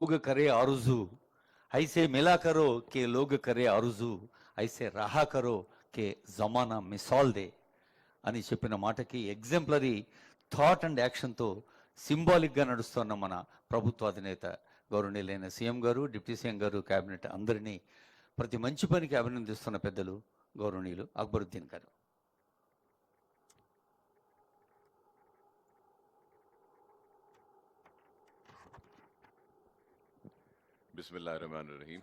लोग करे आरज़ू ऐसे मिला करो कि लोग करे आरज़ू ऐसे रहा करो कि జమానా మిసాల్ దే అని చెప్పిన మాటకి ఎగ్జాంపులరీ థాట్ అండ్ యాక్షన్తో సింబాలిక్గా నడుస్తున్న మన ప్రభుత్వ అధినేత గౌరవనీయులైన సీఎం గారు, డిప్యూటీ సీఎం గారు, క్యాబినెట్ అందరినీ ప్రతి మంచి పనికి అభినందిస్తున్న పెద్దలు గౌరవనీయులు అక్బరుద్దీన్ గారు. बिस्मिल्लाहिर्रहमानिर्रहीम.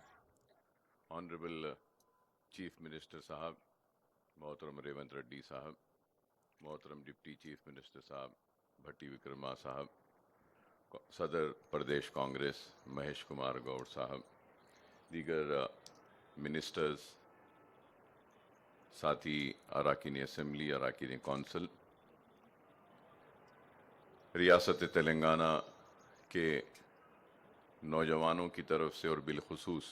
ऑनरेबल चीफ मिनिस्टर साहब, मोहतरम रेवंत रेड्डी साहब, मोहतरम डिप्टी चीफ मिनिस्टर साहब भट्टी विक्रमा साहब, सदर प्रदेश कांग्रेस महेश कुमार गौड़ साहब, दीगर मिनिस्टर्स, साथी अरकान असम्बली, अरकान कौंसिल, रियासत तेलंगाना के नौजवानों की तरफ से और बिलखुसूस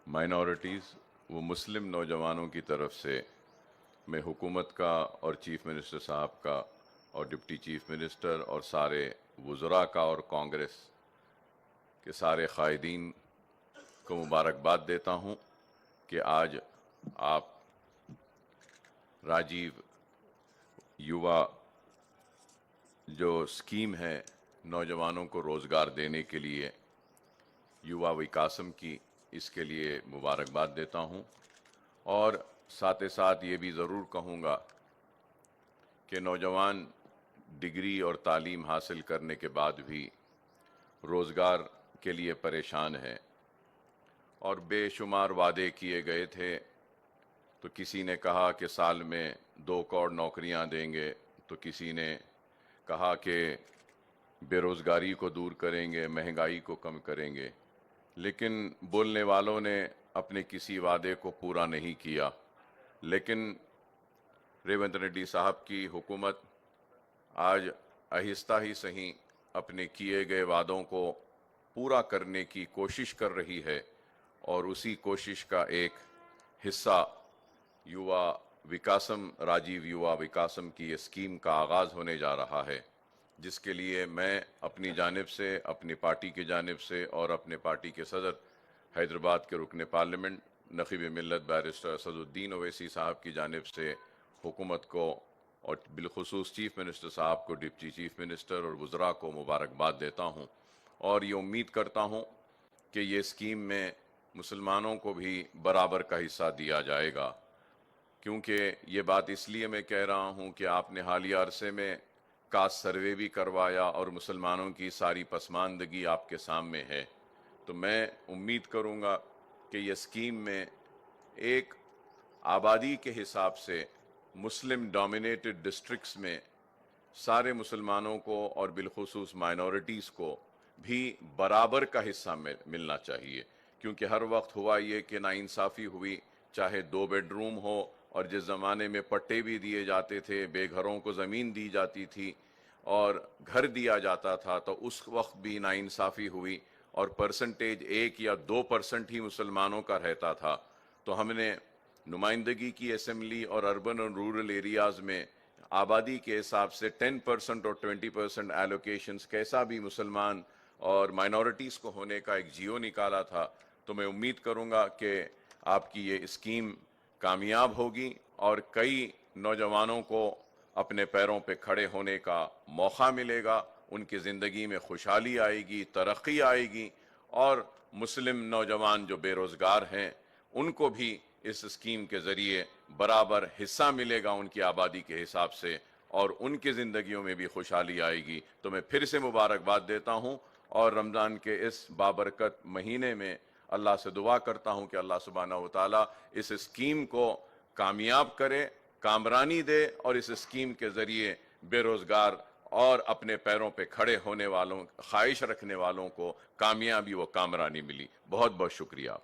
माइनॉरिटीज़ व मुस्लिम नौजवानों की तरफ से मैं हुकूमत का और चीफ मिनिस्टर साहब का और डिप्टी चीफ मिनिस्टर और सारे वज़रा का और कांग्रेस के सारे क़ायदीन को मुबारकबाद देता हूँ कि आज आप राजीव युवा जो स्कीम है नौजवानों को रोज़गार देने के लिए युवा विकासम की, इसके लिए मुबारकबाद देता हूँ. और साथ ही साथ ये भी ज़रूर कहूँगा कि नौजवान डिग्री और तालीम हासिल करने के बाद भी रोज़गार के लिए परेशान है और बेशुमार वादे किए गए थे. तो किसी ने कहा कि साल में 2 करोड़ नौकरियां देंगे, तो किसी ने कहा कि बेरोज़गारी को दूर करेंगे, महंगाई को कम करेंगे, लेकिन बोलने वालों ने अपने किसी वादे को पूरा नहीं किया. लेकिन रेवंत रेड्डी साहब की हुकूमत आज आहिस्ता ही सही अपने किए गए वादों को पूरा करने की कोशिश कर रही है और उसी कोशिश का एक हिस्सा युवा विकासम, राजीव युवा विकासम की ये स्कीम का आगाज़ होने जा रहा है, जिसके लिए मैं अपनी जानिब से, अपनी पार्टी की जानिब से और अपने पार्टी के सदर हैदराबाद के रुकन पार्लियामेंट नक़ीब मिल्लत बैरिस्टर असदुद्दीन ओवैसी साहब की जानिब से हुकूमत को और बिलखुसूस चीफ मिनिस्टर साहब को, डिप्टी चीफ मिनिस्टर और वज़रा को मुबारकबाद देता हूँ. और ये उम्मीद करता हूँ कि ये स्कीम में मुसलमानों को भी बराबर का हिस्सा दिया जाएगा. क्योंकि ये बात इसलिए मैं कह रहा हूँ कि आपने हालिया अरसे में कास्ट सर्वे भी करवाया और मुसलमानों की सारी पसमानदगी आपके सामने है. तो मैं उम्मीद करूँगा कि ये स्कीम में एक आबादी के हिसाब से मुस्लिम डोमिनेटेड डिस्ट्रिक्ट्स में सारे मुसलमानों को और बिलखुसूस माइनॉरिटीज़ को भी बराबर का हिस्सा मिलना चाहिए. क्योंकि हर वक्त हुआ ये कि नाइंसाफ़ी हुई, चाहे 2 बेडरूम हो, और जिस ज़माने में पट्टे भी दिए जाते थे, बेघरों को ज़मीन दी जाती थी और घर दिया जाता था, तो उस वक्त भी नाइंसाफ़ी हुई और परसेंटेज 1 या 2% ही मुसलमानों का रहता था. तो हमने नुमाइंदगी की असम्बली और अर्बन और रूरल एरियाज़ में आबादी के हिसाब से 10% और 20% एलोकेशंस कैसा भी मुसलमान और माइनॉरिटीज़ को होने का एक जियो निकाला था. तो मैं उम्मीद करूँगा कि आपकी ये स्कीम कामयाब होगी और कई नौजवानों को अपने पैरों पे खड़े होने का मौका मिलेगा, उनकी ज़िंदगी में खुशहाली आएगी, तरक्की आएगी और मुस्लिम नौजवान जो बेरोज़गार हैं उनको भी इस स्कीम के ज़रिए बराबर हिस्सा मिलेगा उनकी आबादी के हिसाब से और उनकी ज़िंदगियों में भी खुशहाली आएगी. तो मैं फिर से मुबारकबाद देता हूँ और रमज़ान के इस बाबरकत महीने में अल्लाह से दुआ करता हूँ कि अल्लाह सुब्हानहू व तआला इस स्कीम को कामयाब करे, कामरानी दे और इस स्कीम के ज़रिए बेरोज़गार और अपने पैरों पे खड़े होने वालों, ख्वाहिश रखने वालों को कामयाबी व कामरानी मिली. बहुत बहुत शुक्रिया.